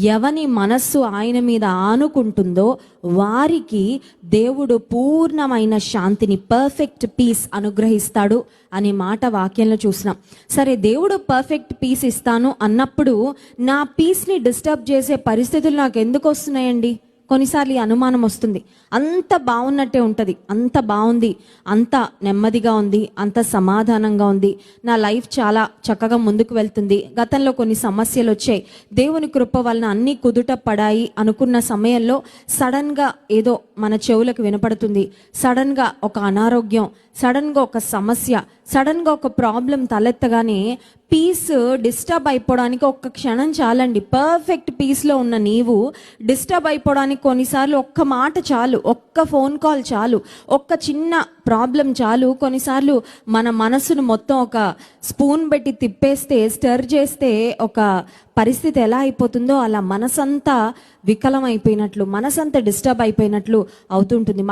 ఎవని మనస్సు ఆయన మీద ఆనుకుంటుందో వారికి దేవుడు పూర్ణమైన శాంతిని, పర్ఫెక్ట్ పీస్ అనుగ్రహిస్తాడు అనే మాట వాక్యంలో చూసినాం. సరే, దేవుడు పర్ఫెక్ట్ పీస్ ఇస్తాను అన్నప్పుడు నా పీస్ని డిస్టర్బ్ చేసే పరిస్థితులు నాకు ఎందుకు వస్తున్నాయండి? కొన్నిసార్లు ఈ అనుమానం వస్తుంది. అంత బాగున్నట్టే ఉంటుంది, అంత బాగుంది, అంత నెమ్మదిగా ఉంది, అంత సమాధానంగా ఉంది, నా లైఫ్ చాలా చక్కగా ముందుకు వెళ్తుంది, గతంలో కొన్ని సమస్యలు వచ్చాయి, దేవుని కృప వలన అన్నీ కుదుట పడాయి అనుకున్న సమయంలో సడన్గా ఏదో మన చెవులకు వినపడుతుంది. సడన్గా ఒక అనారోగ్యం, సడన్గా ఒక సమస్య, సడన్గా ఒక ప్రాబ్లం తలెత్తగానే పీస్ డిస్టర్బ్ అయిపోవడానికి ఒక్క క్షణం చాలండి. పర్ఫెక్ట్ పీస్లో ఉన్న నీవు డిస్టర్బ్ అయిపోవడానికి కొన్నిసార్లు ఒక్క మాట చాలు, ఒక్క ఫోన్ కాల్ చాలు, ఒక్క చిన్న ప్రాబ్లం చాలు. కొన్నిసార్లు మన మనసును మొత్తం ఒక స్పూన్ పెట్టి తిప్పేస్తే, స్టర్ చేస్తే ఒక పరిస్థితి ఎలా అయిపోతుందో అలా మనసంతా వికలం అయిపోయినట్లు, మనసంతా డిస్టర్బ్ అయిపోయినట్లు అవుతుంటుంది.